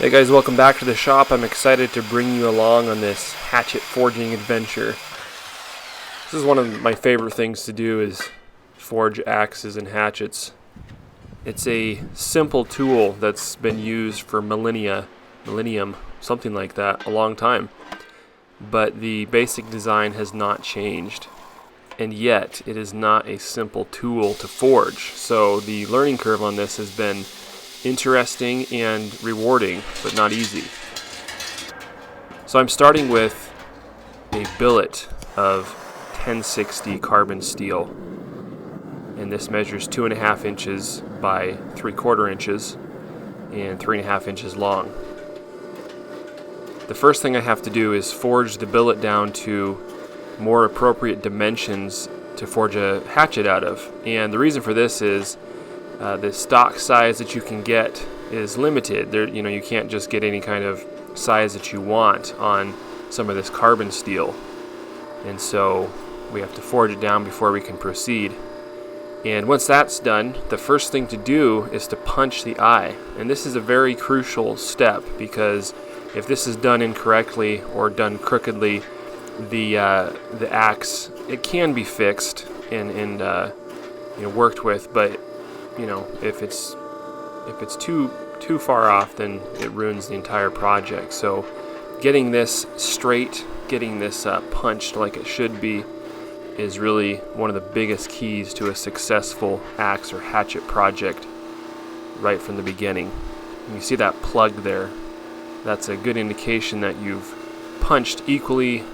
Hey guys, welcome back to the shop. I'm excited to bring you along on this hatchet forging adventure. This is one of my favorite things to do, is forge axes and hatchets. It's a simple tool that's been used for millennium, something like that, a long time. But the basic design has not changed. And yet, it is not a simple tool to forge. So the learning curve on this has been interesting and rewarding, but not easy. So I'm starting with a billet of 1060 carbon steel, and this measures 2.5 inches by 3/4 inches and 3.5 inches long. The first thing I have to do is forge the billet down to more appropriate dimensions to forge a hatchet out of, and the reason for this is the stock size that you can get is limited. You can't just get any kind of size that you want on some of this carbon steel, and so we have to forge it down before we can proceed. And once that's done, the first thing to do is to punch the eye, and this is a very crucial step, because if this is done incorrectly or done crookedly, the axe, it can be fixed and worked with, but if it's too far off, then it ruins the entire project. So getting this straight, getting this punched like it should be, is really one of the biggest keys to a successful axe or hatchet project right from the beginning. And you see that plug there? That's a good indication that you've punched equally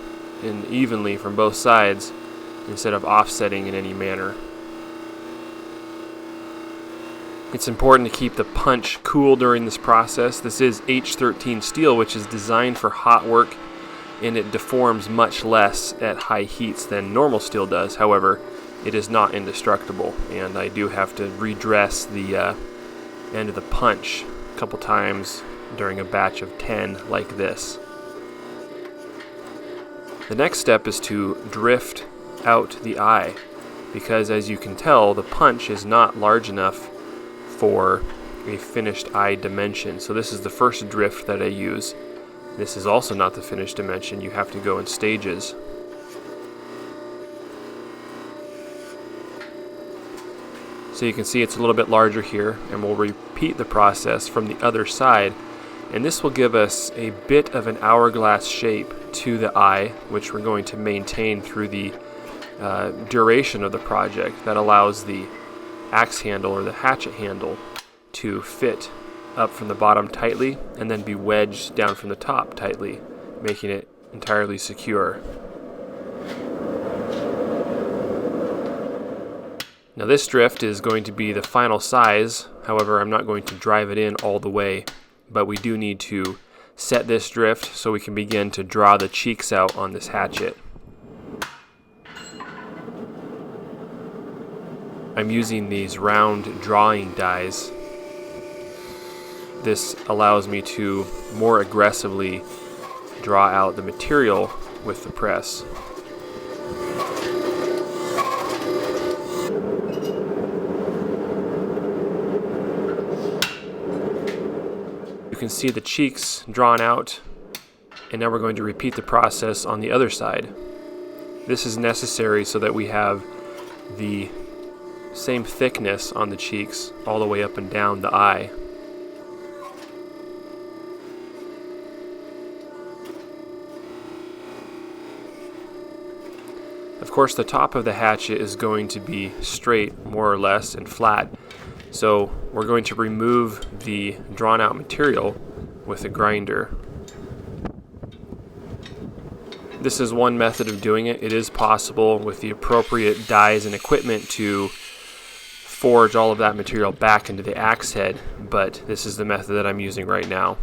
and evenly from both sides instead of offsetting in any manner. It's important to keep the punch cool during this process. This is H13 steel, which is designed for hot work, and it deforms much less at high heats than normal steel does. However, it is not indestructible, and I do have to redress the end of the punch a couple times during a batch of 10 like this. The next step is to drift out the eye, because as you can tell, the punch is not large enough for a finished eye dimension. So this is the first drift that I use. This is also not the finished dimension. You have to go in stages. So you can see it's a little bit larger here, and we'll repeat the process from the other side, and this will give us a bit of an hourglass shape to the eye, which we're going to maintain through the duration of the project. That allows the axe handle or the hatchet handle to fit up from the bottom tightly and then be wedged down from the top tightly, making it entirely secure. Now this drift is going to be the final size. However, I'm not going to drive it in all the way, but we do need to set this drift so we can begin to draw the cheeks out on this hatchet. I'm using these round drawing dies. This allows me to more aggressively draw out the material with the press. You can see the cheeks drawn out, and now we're going to repeat the process on the other side. This is necessary so that we have the same thickness on the cheeks all the way up and down the eye. Of course, the top of the hatchet is going to be straight, more or less, and flat. So we're going to remove the drawn out material with a grinder. This is one method of doing it. It is possible with the appropriate dies and equipment to forge all of that material back into the axe head, but this is the method that I'm using right now.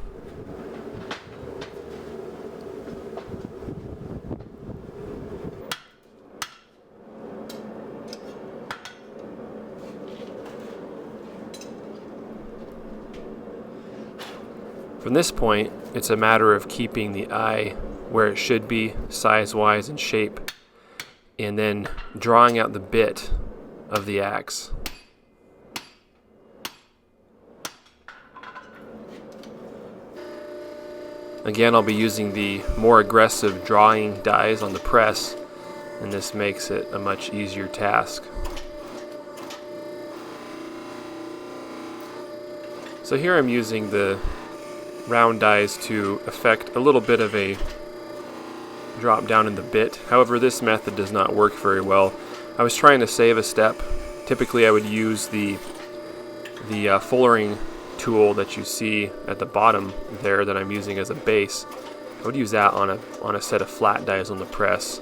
From this point, it's a matter of keeping the eye where it should be, size-wise and shape, and then drawing out the bit of the axe. Again, I'll be using the more aggressive drawing dies on the press, and this makes it a much easier task. So here I'm using the round dies to effect a little bit of a drop down in the bit. However, this method does not work very well. I was trying to save a step. Typically I would use the fullering tool that you see at the bottom there that I'm using as a base. I would use that on a set of flat dies on the press,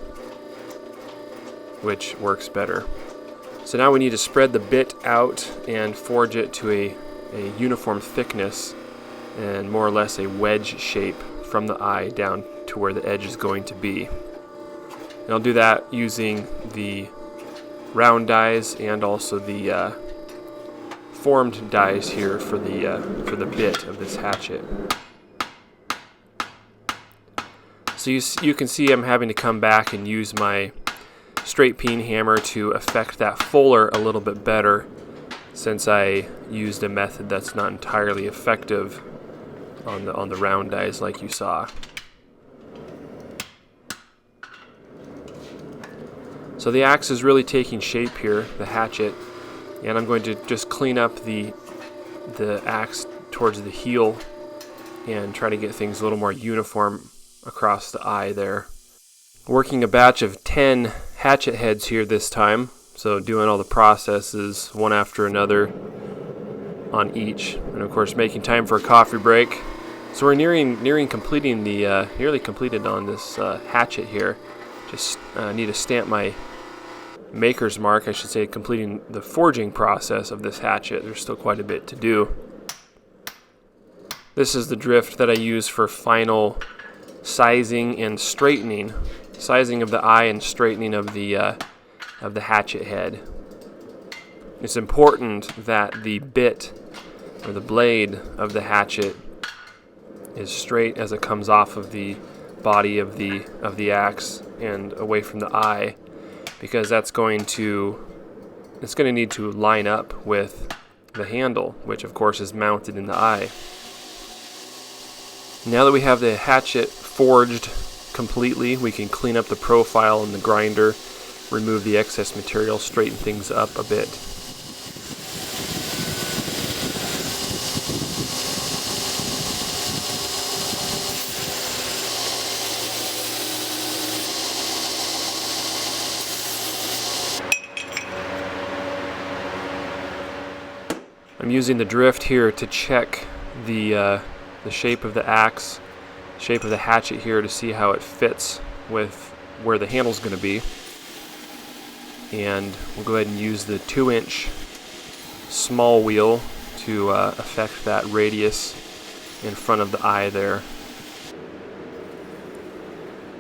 which works better. So now we need to spread the bit out and forge it to a uniform thickness and more or less a wedge shape from the eye down to where the edge is going to be. And I'll do that using the round dies and also the formed dies here for the bit of this hatchet. So you can see I'm having to come back and use my straight peen hammer to affect that fuller a little bit better, since I used a method that's not entirely effective on the round dies like you saw. So the axe is really taking shape here, the hatchet, and I'm going to just clean up the axe towards the heel and try to get things a little more uniform across the eye there. Working a batch of 10 hatchet heads here this time, so doing all the processes one after another on each, and of course making time for a coffee break. So we're nearing completing the nearly completed on this hatchet here. Just need to stamp my maker's mark, I should say, completing the forging process of this hatchet. There's still quite a bit to do. This is the drift that I use for final sizing and straightening, sizing of the eye and straightening of the hatchet head. It's important that the bit or the blade of the hatchet is straight as it comes off of the body of the axe and away from the eye, because it's going to need to line up with the handle, which of course is mounted in the eye. Now that we have the hatchet forged completely, we can clean up the profile in the grinder, remove the excess material, straighten things up a bit. I'm using the drift here to check the shape of the axe, shape of the hatchet here, to see how it fits with where the handle's going to be. And we'll go ahead and use the 2-inch small wheel to affect that radius in front of the eye there.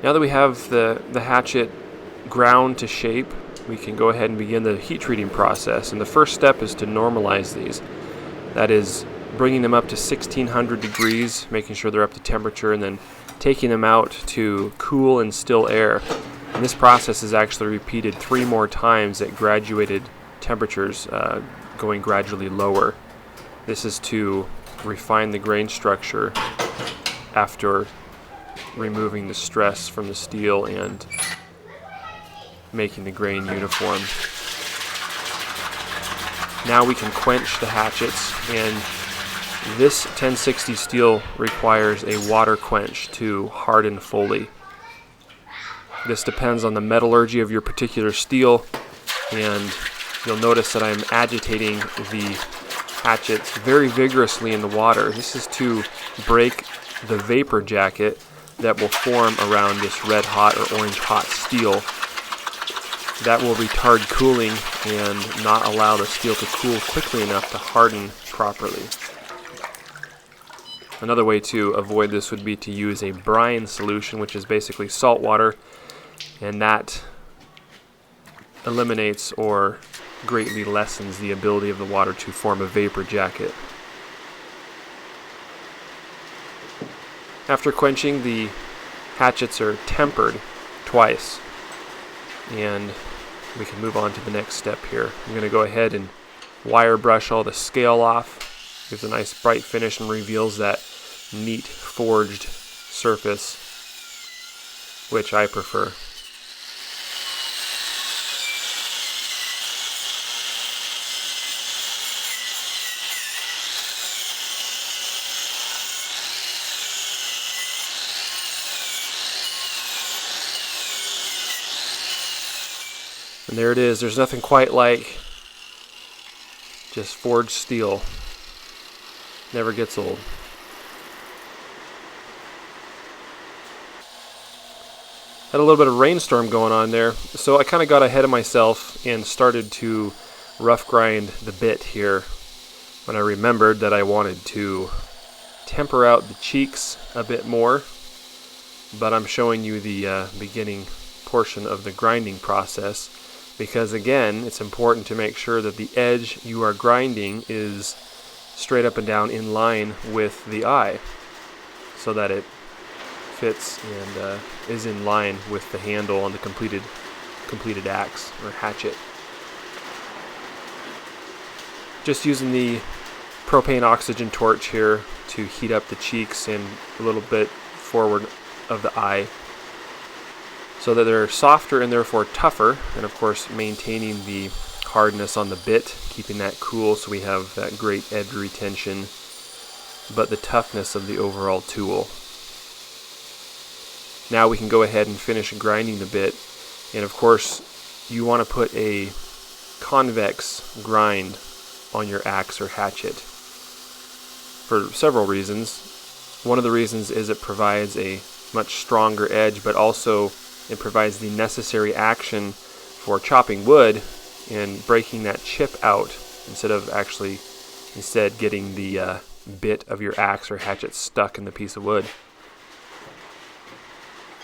Now that we have the hatchet ground to shape, we can go ahead and begin the heat treating process. And the first step is to normalize these. That is bringing them up to 1600 degrees, making sure they're up to temperature, and then taking them out to cool and still air. And this process is actually repeated 3 more times at graduated temperatures, going gradually lower. This is to refine the grain structure after removing the stress from the steel and making the grain uniform. Now we can quench the hatchets, and this 1060 steel requires a water quench to harden fully. This depends on the metallurgy of your particular steel, and you'll notice that I'm agitating the hatchets very vigorously in the water. This is to break the vapor jacket that will form around this red hot or orange hot steel. That will retard cooling and not allow the steel to cool quickly enough to harden properly. Another way to avoid this would be to use a brine solution, which is basically salt water, and that eliminates or greatly lessens the ability of the water to form a vapor jacket. After quenching, the hatchets are tempered twice, and we can move on to the next step here. I'm going to go ahead and wire brush all the scale off. Gives a nice bright finish and reveals that neat forged surface, which I prefer. And there it is. There's nothing quite like just forged steel. Never gets old. Had a little bit of rainstorm going on there, so I kind of got ahead of myself and started to rough grind the bit here when I remembered that I wanted to temper out the cheeks a bit more, but I'm showing you the beginning portion of the grinding process because, again, it's important to make sure that the edge you are grinding is straight up and down in line with the eye so that it fits and is in line with the handle on the completed axe or hatchet. Just using the propane oxygen torch here to heat up the cheeks and a little bit forward of the eye so that they're softer and therefore tougher, and of course maintaining the hardness on the bit, keeping that cool so we have that great edge retention, but the toughness of the overall tool. Now we can go ahead and finish grinding the bit, and of course you want to put a convex grind on your axe or hatchet for several reasons. One of the reasons is it provides a much stronger edge, but also it provides the necessary action for chopping wood and breaking that chip out instead getting the bit of your axe or hatchet stuck in the piece of wood.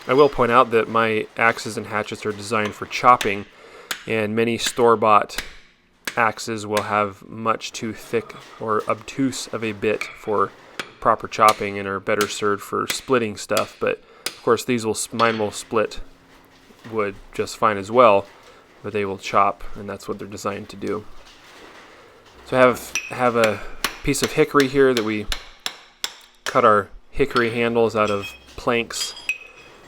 I will point out that my axes and hatchets are designed for chopping, and many store-bought axes will have much too thick or obtuse of a bit for proper chopping and are better served for splitting stuff, but of course mine will split wood just fine as well, but they will chop, and that's what they're designed to do. So I have a piece of hickory here that we cut our hickory handles out of planks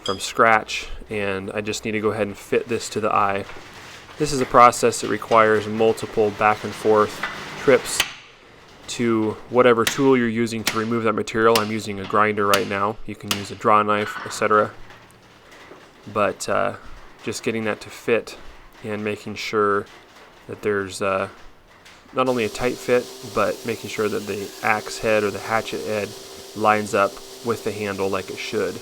from scratch, and I just need to go ahead and fit this to the eye. This is a process that requires multiple back and forth trips to whatever tool you're using to remove that material. I'm using a grinder right now. You can use a draw knife, etc. But just getting that to fit and making sure that there's not only a tight fit, but making sure that the axe head or the hatchet head lines up with the handle like it should.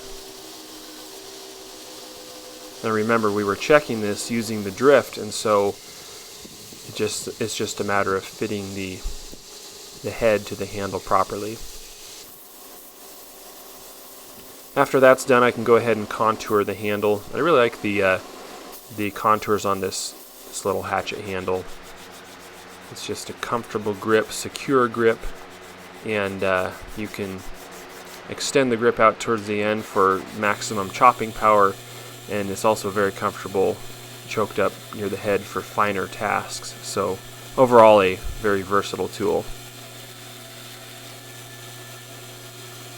Now remember, we were checking this using the drift, and so it's just a matter of fitting the head to the handle properly. After that's done, I can go ahead and contour the handle. I really like the contours on this little hatchet handle. It's just a comfortable grip, secure grip, and you can extend the grip out towards the end for maximum chopping power, and it's also very comfortable choked up near the head for finer tasks. So overall, a very versatile tool.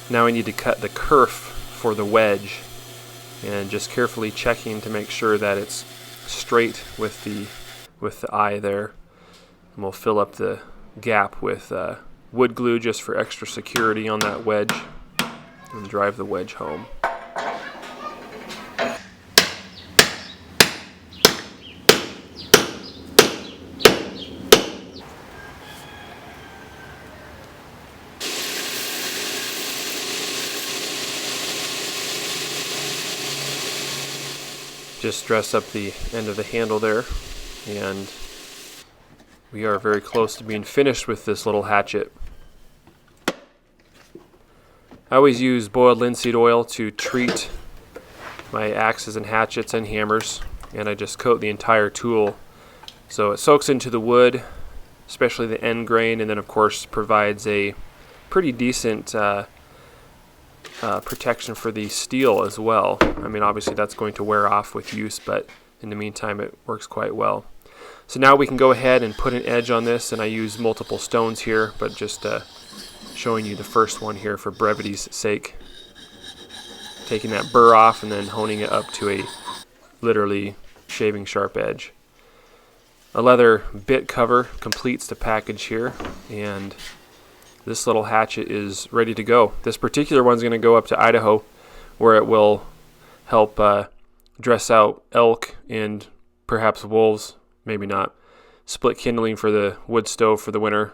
Now we need to cut the kerf for the wedge, and just carefully checking to make sure that it's straight with the eye there. And we'll fill up the gap with wood glue just for extra security on that wedge and drive the wedge home. Just dress up the end of the handle there, and we are very close to being finished with this little hatchet. I always use boiled linseed oil to treat my axes and hatchets and hammers, and I just coat the entire tool so it soaks into the wood, especially the end grain, and then of course provides a pretty decent protection for the steel as well. I mean, obviously that's going to wear off with use, but in the meantime it works quite well. So now we can go ahead and put an edge on this, and I use multiple stones here, but just showing you the first one here for brevity's sake. taking that burr off and then honing it up to a literally shaving sharp edge. A leather bit cover completes the package here, and this little hatchet is ready to go. This particular one's going to go up to Idaho, where it will help dress out elk and perhaps wolves, maybe not. Split kindling for the wood stove for the winter,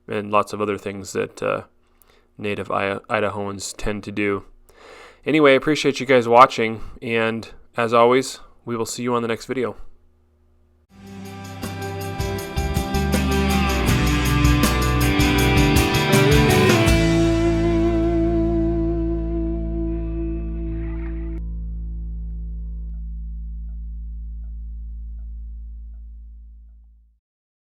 and lots of other things that native Idahoans tend to do. Anyway, I appreciate you guys watching, and as always, we will see you on the next video.